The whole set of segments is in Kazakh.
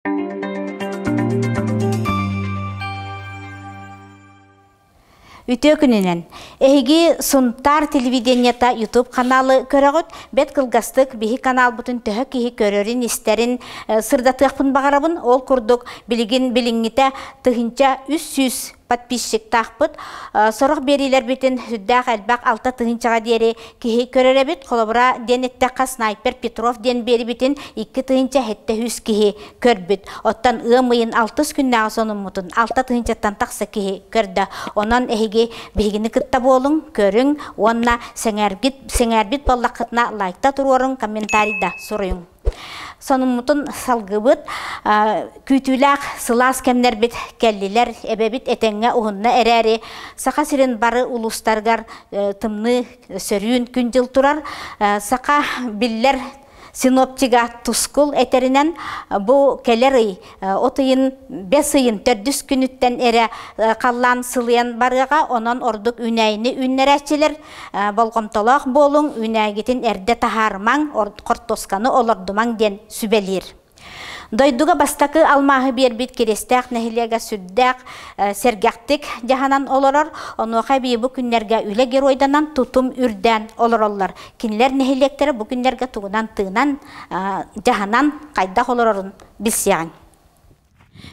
Үтө күнінен. Эһиги Сунтар телевиденията YouTube каналы көрөгөт, бет кылгастык биһи канал бутун төһө киһи көрөрүн истерин сырдатыакпын багарабын, ол курдук билигин билиңите тыгынча 300 подписчик тахпыт, сорох берилер битин сүддәк әлбәк 6 тыгынчага диери киһи көрөрөбит, колобура денеттәкка Снайпер Петров ден бери битин 2 тыгынча хетте 100 киһи көрбүт. Оттан ымыйын 6 күннәгә сонумутун 6 тыгынчаттан такса киһи көрдө. Онан эһиги бигини кытта болуң, көрүң, онна сеңәрбит боллакытна лайкта турорун, комментарийда соруйуң. Сонумутун салгыбыт, күтүләк сылас кемнер бит келлилер, эбебит этеңге уһунна эрәри, сака сирен бары улустаргар тымны сөрүн күнжыл турар, сака биллер синоптига тускул этеринен бу келери отыйын 5 ыйын 400 күнүттен эре каллан сылыян барыга онон ордук үнәйни үннәрәчилер болгомтолок болуң үнәйгитин эрде тахармаң кортосканы олордумаң ден сүбелир. Дойдуга бастакы алмаһы бербит керестәк нәһилеге сүддәк сергәктик җаһанан олорор, онуга бу күннәргә үле геройданан тутум үрдән олороллар. Кинләр нәһилектәре бу күннәргә тугынан тыгынан җаһанан кайда олорорун билсәң.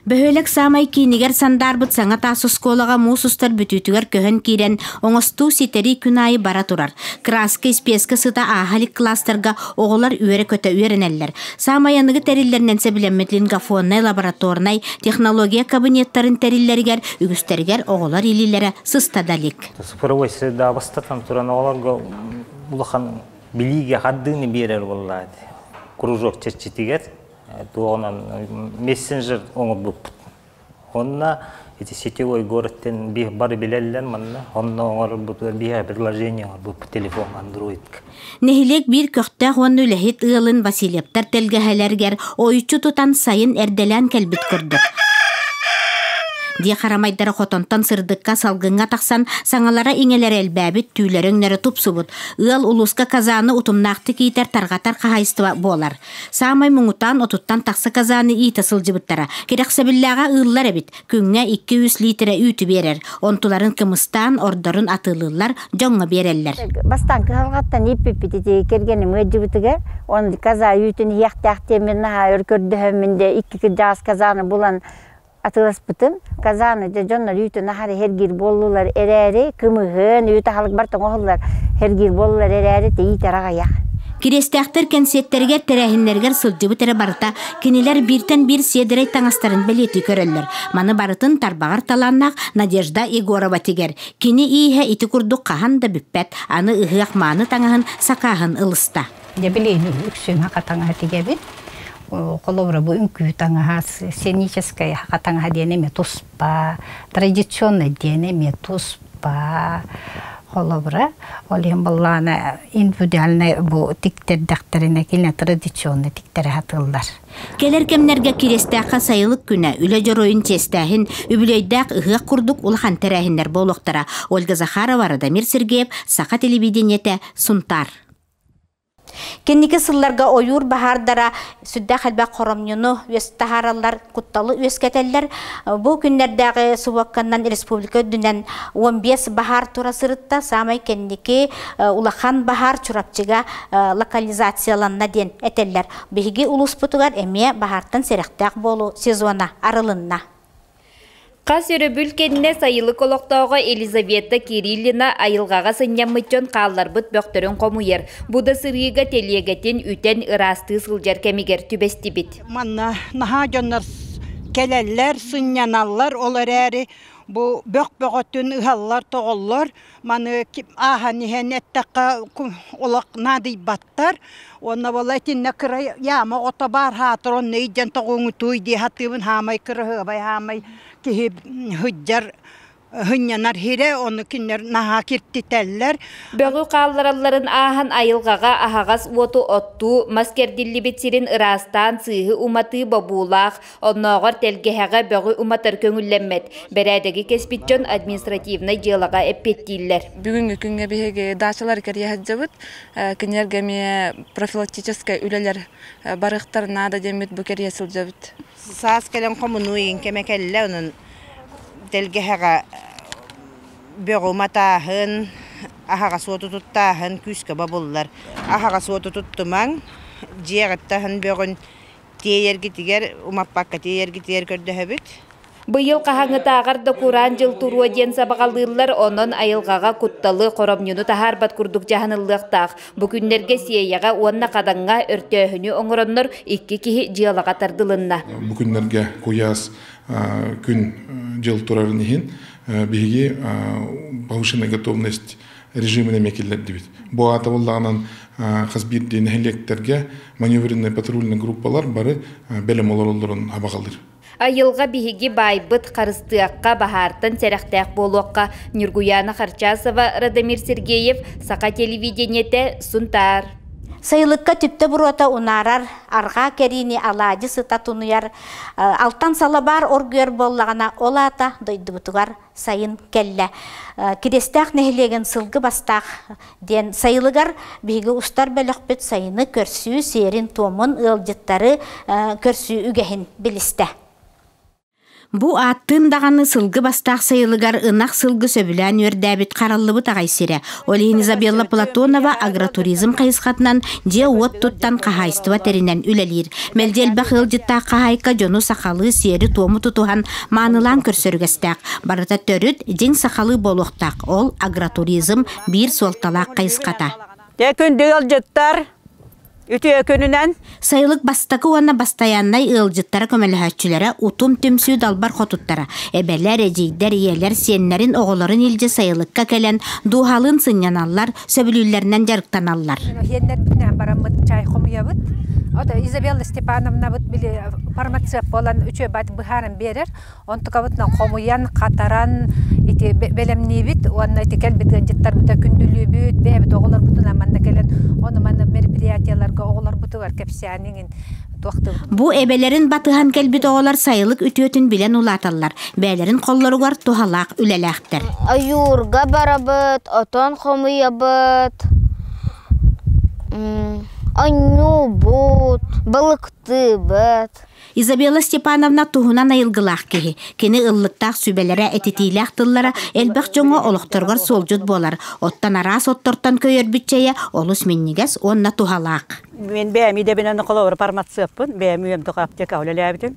Бөһөлек самай кинигер сандарбыт саңа тасус колага мусустар бүтүтүгер көһөн кирен оңосту ситери күнайы бара турар. Краска спеска сыта ахалик кластерга оголар үере көтө үеренеллер. Самаяныгы териллернен себилемметлин гафоннай лабораторнай технология кабинеттарын териллергер үгүстергер оголар илилере сыстадалик. Супровойсы да бастатан туран оголарга улахан билиге хаддыны берер боллады. Кружок чечитигер туонан мессенджер оңор буппут. Онна эти сетевой городтен бары билеллен манна онна оңор бут бия приложение бупп телефон Android. Нехилек бир көктә гонны лехит ылын Васильевтар телгәһәләргәр ойчу тутан сайын эрделән келбит күрдүк. Дия харамайдары хотонтан сырдыкка салгынга таксан саңалара иңелер элбәбит түүлөрөңнөрө тупсубут. Ыл улуска казаны утумнакты китер таргатар кахайстыва болар. Самай муңутан отуттан таксы казаны иите сылжыбыттара. Керексебиллага ыллар эбит. Күнгө 200 литре үтү берер. Онтуларын кымыстан ордорун атылылар жоңго береллер. Бастан калгаттан иппипити кергеним өҗүбүтүгө он каза үтүн яктакты мен өркөрдөмүндө 2 жаз казаны булан атыласпытым. Казаны жоннор үтүн нахары хергир боллулар эрери, кымыгын үтө халык бартың оголлар хергир боллулар эрери тейтерага я. Кирестәктер кенсеттерге терәһиннәргә сылҗыбы тере барта, киниләр биртен бир седерей таңастарын белети көрәлләр. Маны барытын тарбагар таланнак Надежда Егорова тигәр. Кини иһә ити курдук каһан да бүппәт, аны ыгык маны таңаһын сакаһын ылыста. Дебелени үксүн хакатаңа тигәбит. Колобра бу үңкү таңаһа сценическая хакатаңа денеме туспа, традиционный денеме туспа. Холобра, олем баллана индивидуальный бу тиктер дактерине килне традиционный тиктер хатылдар. Келер кемнерге кирестәкка сайылык күнә үле жороин честәһин үбүлөйдәк ыгык курдук улхан терәһиннәр болоктара. Ольга Захарова, Радомир Сергеев, Саха телевидениете, Сунтар. Кенники сылларга ойур бахардара сүддә хәлбә коромнюну үз тахараллар кутталы үз кетелләр. Бу көннәрдәге Субакканнан республика дүнән 15 бахар тура сырытта самай кенники улахан бахар чурапчыга локализацияланна ден этелләр. Биги улус путугар эме бахартан серектәк болу сезона арылынна. Қас өрөбүл кенне сайылы колоқтауға Елизавета Кириллина айылғаға сыняммытчон қаллар бұт бөктерін қомуер. Бұда сырыға телегетін үтен ырасты сылжар кәмегер түбесті бит. Манна наха жонлар келелер, сынyaналар, олар әрі bu bök-bögötün ıhallar, toğullar, manı aha nihenettakka olak nadi battar, onna vallahi ne kıra yağma otobar hatır, onna iyice toğunu tuydi hatırın hamay kıra hıbay hamay ki hıccar hınyanar hire onu kinler naha kirtiteller. Böğü qallaralların ahan ayılgağa ahagaz votu ottu maskerdilli bitirin ırastan sığhı umatı babulaq onnoğor telgeheğe böğü umatır köngüllenmet. Beredegi kespitçön administrativna jılağa eppettiler. Бүгүнкү күнгө биһиги дачалар керияһаджабыт, кинергеме профилактическая үлелер барыктар нада демит бу кериясылжабыт. Саас келен комунуин кемекелле унун телгеһага бөгөматаһын ахага суотуттаһын күскө бабуллар. Ахага суотуттумаң жиягаттаһын бөгөн тиергитигер умаппакка тиергитер көрдөһөбүт. Быйыл қахаңытағар да куран жыл туруа ден сабағалдылар онын айылғаға құтталы қоромнюну тахарбат күрдік жағанылықтақ. Бүкіндерге сиеяға онна қадаңға өртөхіні оңыроннор икки кихи жиялаға тардылынна. Бүкіндерге куяс күн жыл турарын ехін бігі повышенная готовность режиміне мекелер дебет. Бұл атавыллағынан қазбирден әлектерге маневренный патрульный группалар бары бәлем оларыларын абағалдыр. Айылға биһиги байбыт қарыстыаққа бахартын сәрәқтәқ болуаққа Нюргуяна Харчасова, Радамир Сергеев, Сақа телевидениете, Сунтар. Сайылыққа түпті бұруата унарар, арға кәріні алады сыта тұнуяр, алтан сала бар оргүйер боллағана олата дойды бұтығар сайын кәлі. Кедестәқ нәхілеген сылғы бастақ ден сайылығар бігі ұстар бәліқпет сайыны көрсүү серін томын ылжыттары көрсүү үгәхін білісті. Бу аттын дағаны сылғы бастақ сайылығар ынақ сылғы сөбілән өрдәбіт қаралыбы тағайсыры. Олейін Изабелла Платонова агротуризм қайысқатынан же от тұттан қағайстыва тәрінен үлелер. Мәлдел бақыл жытта қағайқа жону сақалы сері тому тұтуған манылан көрсөргістәк. Барыта төріт жен сақалы болуқтақ. Ол агротуризм бір солталақ қайысқата. Сайылык бастакы уанна бастаяннай ылжыттара көмөлөһөчүлөрө утум түмсүү далбар хотуттара. Эбелер, эжейдер, иелер, сиеннерин оголорун илже сайылыкка келен дуухалын сыньяналлар, сөбүлүүлөрүнөн жарыктаналлар. Изабелла Степановна бут били фармация болан үчө бат быхарын берер. Онтукабытна комуян катаран ити белемнибит, онна ити келбитен жыттар бута күндүлүбүт, бебит оголор бутуна манда келен, оны манда мероприятияларга оголор бутугар кепсиянин туактып. Бу эбелерин батыхан келбит оголор сайылык үтөтүн билен улаталлар. Бээлерин коллоругар тухалак үлелектер. Аюрга барабыт, отон комуябыт. Аннубут, балыкты бат. Изабелла Степановна туһунан айылгылах кеһи. Кини ыллыктах сүбелере этитилах тыллара элбэх жоңо олохторгор солжут болар. Оттан арас оттортан көйөрбүтчeye олус миннигес онна тухалаак. Мен бәми де бенен колор фармацевпын, бәми ем тока аптека олеләбитен.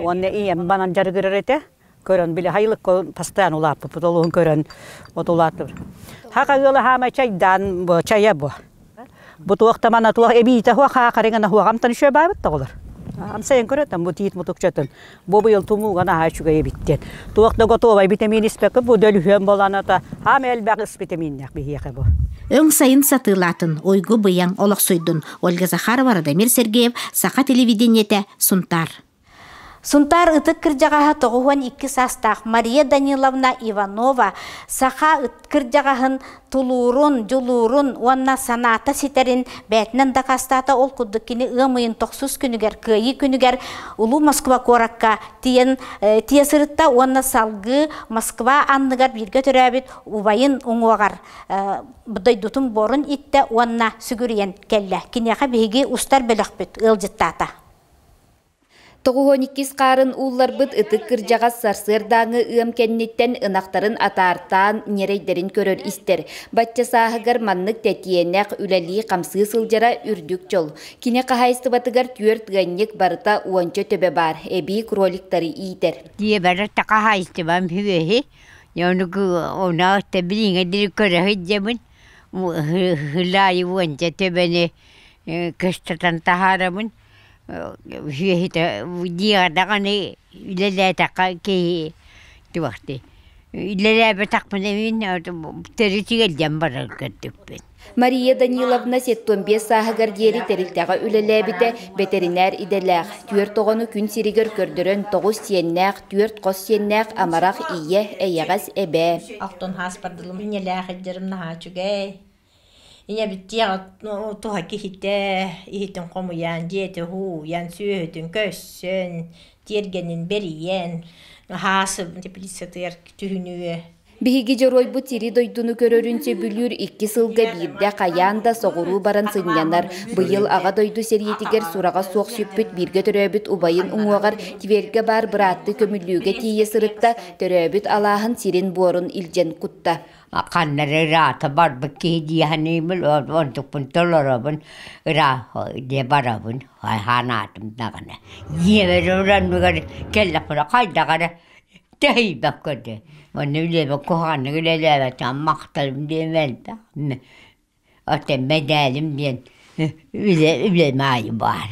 Онна ием банан жаргырырете. Көрөн биле хайылык постоянно улаппы, потолуун көрөн отулатыр. Хакагыла хама чайдан бу чая бу. Bu tuaqta mana tuaq ebita huwa qaringa huwa qamtan şöbabet tağlar. Amsayan köreten bu tiit mutukçatın. Bu yıl tumu gana ha şuga ebitten. Tuaqta gotova vitamin ispeki bu dölühüm bolanata ham elbaq vitaminyak bihiqe bu. Öň sayın satılatın oygu bıyan olaqsuydun. Olga Zakharova, Radamir Sergeyev, Saqa televideniete, Suntar. Сунтар ытык кыржагаһа тоғуан 2 састақ Мария Даниловна Иванова саха кыржагаһын тулурун, жулурун, уанна саната ситерин бәтнен дакастата ол куддыккини ымыйын 9 күнүгер, кыйы күнүгер Улуу Москва коракка тиен тиесырытта уанна салгы Москва анныгар бирге төрәбит убайын уңуагар будай дутун борун итте уанна сүгүриен келле. Киняха биги устар беләхбит ылжыттата. Тоғуониккис қарын улар бұд ұтық кіржаға сарсырдаңы ұйым кәннеттен ынақтарын атартан нерейдерін көрір істер. Батча сағығар маннық тәтиенек үләлі қамсы сылжара үрдік жол. Кине қағайсты батығар түрт ғаннек барыта уанчы төбе бар. Әбей кроликтары ийтер. Дие бәрі қағайсты бам хүвейі. Яунығы она өттәбіліңе дірі көрі хүддемін. Хүлайы уанчы төбені көштатан тахарамын. Hüyehite diğer dağını ilerlete ki tuvaktı. İleride takma demin terisi geleceğim bana gördük ben. Мария Даниловна сеттон 5 сағығар дері тәрілтіға үлеләбіті ветеринар иделәқ. Түер тоғыны күн сиригер көрдірін 9 сеннәқ, 4 қос сеннәқ амарақ ие әйеғаз әбә. Ақтон хас бардылым, инеләқ әддерім наға чүгәй. Ине біттеға туға кехітті, ихетін қомуян, жеті ху, ян сүйетін көссін, тергенін бериен, хасы теплицетер түхінуі. Биһиги жорой бу тири дойдуну көрөрүнчө бүлүр 2 сылга бирде каянда согуруу баран сынянар. Быйыл ага дойду сериетигер сурага суок сүппүт бирге төрөбүт убайын уңуагар тиберге бар быраатты көмүлүүгө тие сырытта төрөбүт алаахын сирин борун илжен кутта. Kanları rahatı var bakki diyanımıl ondukun tolorabın rahat de barabın hanatım dağına. Yemeğden bir kelle para kayda kadar tehi bakırdı. Onu öyle bak kohanı öyle de tam maktalım demel de. Atem medalim ben. Üle mayım var.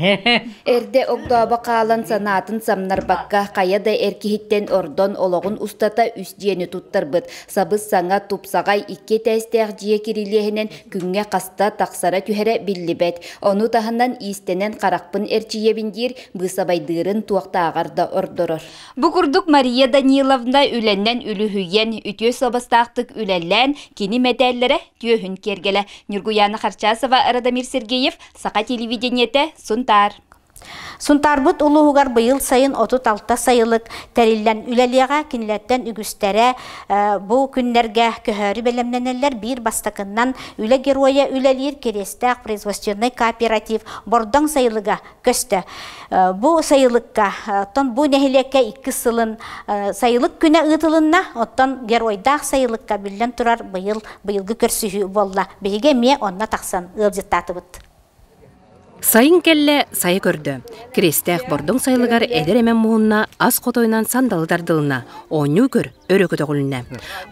Эрде огдоба каалан санаатын самнарбакка каяда эркихиттен ордон ологун устата үс диени туттарбыт. Сабыз саңа тупсагай 2 тәстәк жие кирилиһинен күнгә каста таксара түһәре биллибет. Ону таһаннан истенен каракпын эрчиебиндир бысабайдырын туактаагарда ордорор. Бу курдук Мария Даниловна үленнен үлүһүйен үтө собастактык үлеллән кини метеллере түйөһүн кергеле. Нургуяна Харчасова, Радамир Сергеев, Сақа телевидениете, Сунтар. Сунтарбыт улуғар быйыл сайын 36 сайылык тәриллән үләлеға кинләттен үгістәрі бұ күннерге көхәрі белемненелер бір бастақыннан үлә героя үләлер керестәк производственный кооператив бордың сайылыға көсті. Бұ сайылыққа, оттан бұ нәхілекке 2 сылын сайылық күні ұтылынна, оттан геройдақ сайылыққа білден тұрар быйылғы көрсігі болла. Бейге ме онна тақсан ұлжеттаты бұд. Сайын келле сайы көрді. Крестәк бордың сайлығар әдер әмен мұғынна аз қотойнан сандалдардылына, оңю көр өрі көтіғылына.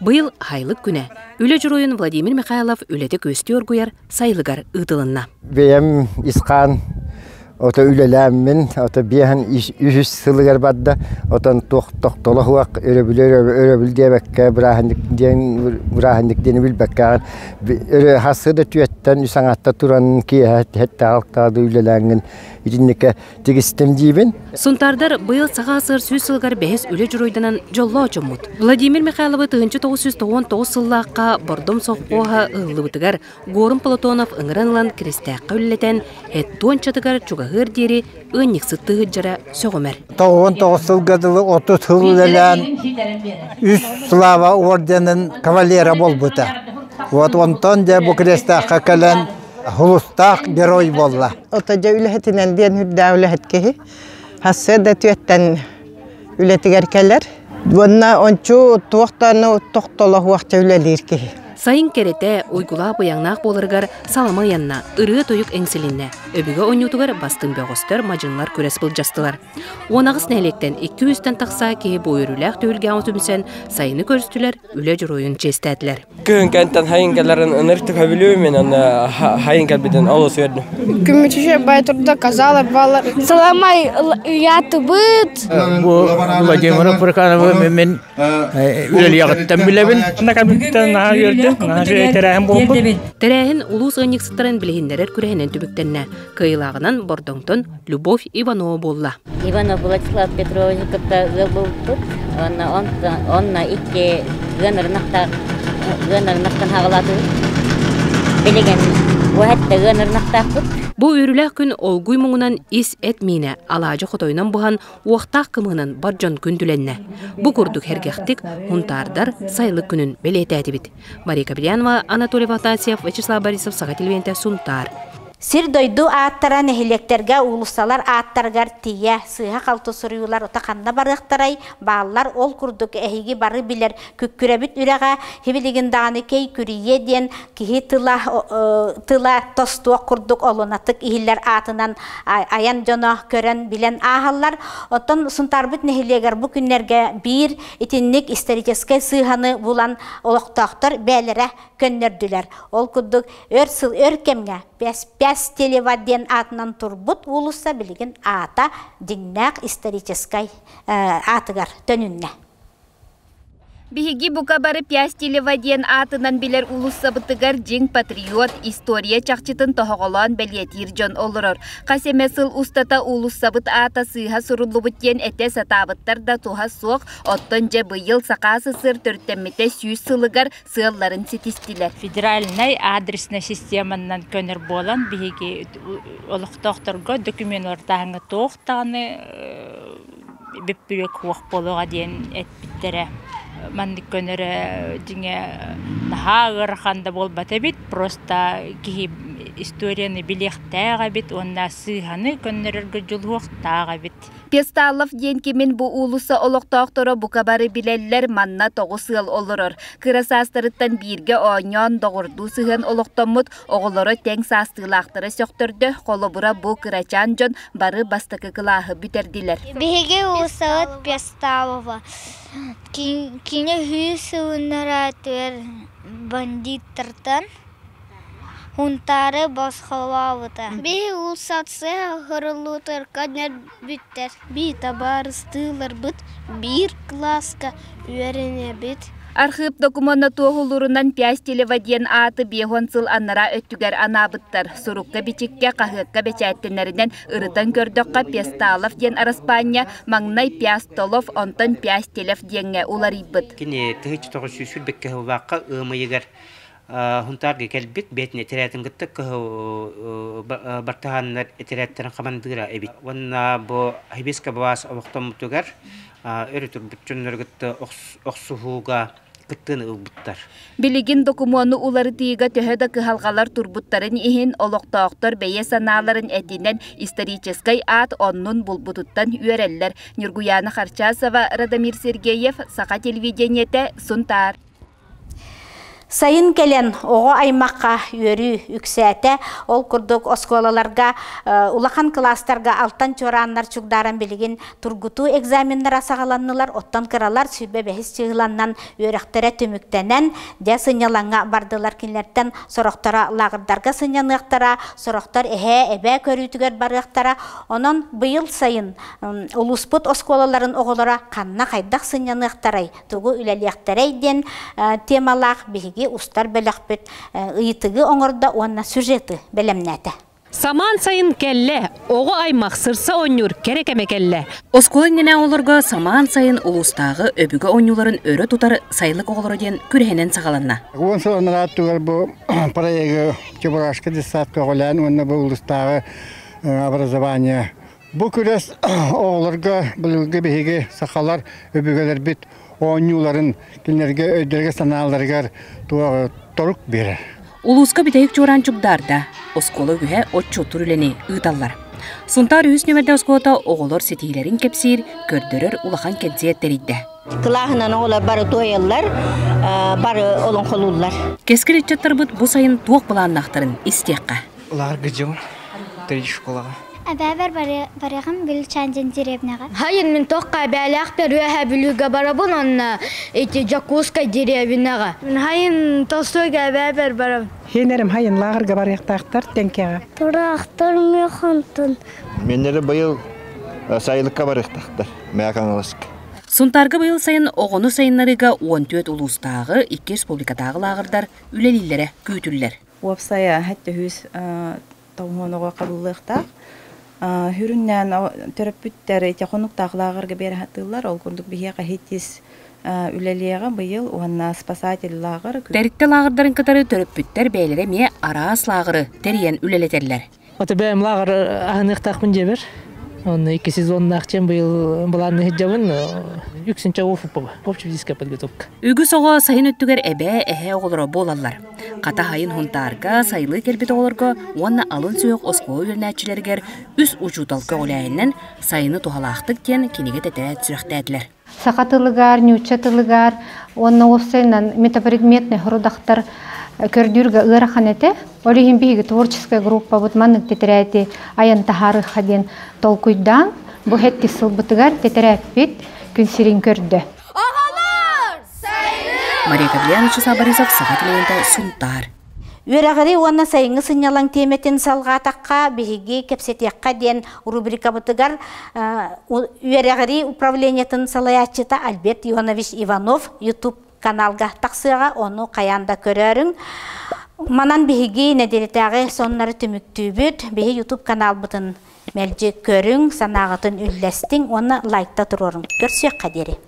Бұйыл хайлық күні. Үлі жүройын Владимир Михайлов үлеті көсті өргуяр сайлығар ұтылына. Бейім Исқан ota ülelәммен, ota bihan ühüs sılgar badda, otan toqtolaq waq örebil debekkä brahandik deni bilbekkä. Öre hasıda tüetten üsangatta turan ki hatta halqtada ülelәngin idinike tigistem dibin. Суntardar быйыл сагасыр сүз сылгар бәһес үле журойданан жолла очумут. Владимир Михайлов 1999 сыллакка бордом соққоға ыллыбытыгар Горым Платонов ыңыранлан крестәккә үллетен хеттон чатыгар чугагыр дери ынник сытты жара сөгөмер. 99 сылгадылы 30 сыллелән үс слава орденин кавалера болбыта. Вот онтон де бу крестәккә калан Hulustaq герой болла. Otaja ülehetinden diyen hüdda ülehetkehi. Hassada tüyetten ületigerkeler. Bunna onçu tuğtanı toqtolaq vaqta ülelerkehi. Сайын керете ойгула бояңнақ болыргар салама янна, ыры тойук эңселинне. Өбігі ойнутугар бастың бөғыстыр мажынлар көрес бұл жастылар. Онағыз нәлектен 200-тен тақса кей бойырулақ төгілге аңытымсен сайыны көрістілер, үлі жүройын честәділер. Күн кәнттен хайынкаларын ыныртық өбілуі мен хайынкал біден алыс өрді. Күмітіші байтұрда казалы балар. Саламай ұяты бұд. Владимир Пурканова мен үлі яғыттан білебін. Тәрәһін улус ыньықсыттарын білгендерер күрәһінен түбіктенне. Кыйлағынан бордоңтон Любовь Иванова болла. Иванов Владислав Петрович кытта был тут. Онна икке гынырнақтан хағылады. Білеген уәтті гынырнақтақ бұд. Бу үрүләк күн олгуй мұңынан ис әтмейіне алажы қотойнан бұған уақтақ кымығынан баржон күнділенне. Бу күрдік әргектік ұнтардар сайлы күнін белеті әтібіт. Мария Капелянова, Анатолий Ватасев, Вячеслав Борисов, Сақа телевидениете, Сунтар. Сир дойду аттара нехилектерге улусалар аттаргар тие сыха қалты сұрыюлар отақанна барықтарай баллар ол күрдік әйгі бары білер күккүрәбіт үреға хебілігін дағаны кей күрие ден кихи тыла тостуақ күрдік олынатық ихиллер атынан аян жоно көрен білен ағалар. Оттан сұнтарбыт нехилегер бұ күннерге бір итинник историческай сыханы бұлан олықтақтар бәлері көннерділер. Ол күрдік өр кемге пяс телеваден атынан турбут улуса билеген ата диннак историческай атыгар төнүнне. Биһиги бука бары Пястилева диен атынан билер улуссабытыгар жиң патриот история чакчытын тоһоголон белетир жон олорор. Касемесыл устата улуссабыт ата сыйха сурулубут диен эте сатабыттар да туха суох оттон же быйыл сакасы сыр төрттеммете сүйүс сылыгар сыалларын сетистилер. Федеральный адресный системанан көнөр болан биһиги олуктокторго документ ортаңы тоқтаны биппүрек хуак болуга диен этпиттере. Манды көнөрө диңе нахагыр ханда болбата бит, просто ки историяны билектага бит, онна сыйханы көнөрөргө жулуктага бит. Песталов денкемин бу улуса олоктоокторо букабары билеллер манна тогусыл олорор. Кырасастырыттан бирге оñон догурду сыгын олоктоммут оголоро тең састылактыры сөктөрдө колобура бу кырачан жон бары бастакы кылаахы бүтердилер. Биге улусавыт Песталова. Кине хүйсүнөрөтөр бандиттардан хунтары басхалавыта. Би улсатсы хырылутыр каднер бүттер. Би табарыстылар бит бир класска үйрәнә бит. Архив документа туохулурунан Пястилева диен аты бехонсыл аннара өттүгер анабыттар. Сурукка бичикке кахыкка бечәттенеринен ырытан көрдөкка Песталов диен Араспания, маңнай Пястолов онтон Пястилев диенге уларибыт. Кини тыгыч тогуз сүсүл бекке хылвакка ымыйыгар хунтарга келбит бетне терәтин гытты кыһу бартаганнар терәттерин камандыра эбит. Онна бу хибиска баас октомутугар өрүтүр бүтчөннөр гытты оксухуга кыттыны ылбыттар. Билигин документу улары тига төһөдө кыһалгалар турбуттарын иһин олоктооктор бейе санааларын этинен исторический ат оннун булбутуттан үйөреллер. Нургуяна Харчасова, Радамир Сергеев, Сака телевидениете, Сунтар. Сайын келен оғы аймаққа өрі үксәті, ол күрдік осколаларға, улахан кластарға алтан чораннар чугдаран білген тургуту экзаменнар асағаланнылар, оттан кыралар сүрбе бәхіс чығыланнан өріқтері түміктенен, де сыняланға бардылар кенлерден сұрақтара лағырдарға сынянықтара, сұрақтар әбә көрітігер барықтара, онын бұйыл сайын улуспыт осколаларын оғылара қанна қайдақ сынянықтарай, туғы үләлияқтарай ден темалақ бігі устар беләхбет ыйтыгы оңорда онна сюжеты белемнәте. Саман сайын келле, оғы аймақ сырса онюр керекеме келле. Осколын нене оларға саман сайын улустағы өбігі онюларын өрі тұтар сайлық оғылары ден күрхенен сағаланна. Он сонра тугар бу проекты Чебурашка десятка оғылан, онна бу улустағы образование. Бу күрес оғыларға білгі бейге сақалар өбігелер бит. Оңюларын кенерге өйдерге санааларыгар торук берер. Улуска битейік жоран чугдарда, осколы үхе отчу түрілені ұйталар. Сунтар үс нөмерде осколыта оғылар сетейлерін кепсир, көрдірір улахан кәдзиеттерейді. Кылахынан оғылар бары тойылар, бары олың қолулар. Кескір етчеттір бұд бұл сайын туық бұланнақтарын истеққа. Улағыр гыджыл, тәрі школаға. Әбәбәр барығым біл чәнден деревняға. Хайын мен тоққа бәліқтер өйә білуге барабын онна Жакускай деревняға. Мен хайын Толстойға әбәбәр барабын. Хенерім хайын лағырға барықтақтар тәнкеға. Тұрақтар механтын. Менері бұйыл сайылыққа барықтақтар, мәяқан алысық. Сунтарғы бұйыл сайын оғыны сайынларыға 14 улустағы 2 республикадағы лағырдар үлелілері күйтілілер. Уапсая хәтті хүз тауғыныға қабылықтақ. Хүрүннән төрөпүттәр итәхонуктагыларга берәһәтилләр ул күндүк бихе кахитис үләлиягә быел уанна спасатель лагыр. Дәритте лагырдарын катары төрөпүттәр бәйләре ме арас лагыры териян үләлетерләр. Ата бәм лагыр аныктакмын җебер. Он 2 сезоннак чем быел буланы җабын юксенчә офуп общевизская подготовка. Үгү сога сайын өттүгәр әбә әһә оглары болалар. Ката хайын хунтарга сайлы келбет огларга уанна алын сөйөк оскол үлнәчиләргә үс учуталка олайыннан сайыны тухалактык кен кинеге тәтәрә сүрәктәдләр. Сакатылыгар, нючатылыгар, онна осайнан метапредметный хородактар көрдүргө ыраханете. Олихин биги творческая группа вот манны тетәрәти аян тахары хаден толкуйдан бу хетти сылбытыгар тетәрәпит күнсирин көрдө. Мария Гавриловна Сабаризов, Саха телевидениете, Сунтар. Үрәгәри уанна сайыңы сынялан теметен салгатакка биһиги кепсетекка ден рубрика бутыгар үрәгәри управлениятын салаячыта Альберт Иванович Иванов YouTube каналга тақсыға оны қаянда көрерің. Манан биһиги неделетәгы соннары түмүктүүбүт биһи YouTube канал бутын мэлжи көрүң, санагытын үллестиң, оны лайкта турорың. Көрсөк кадери.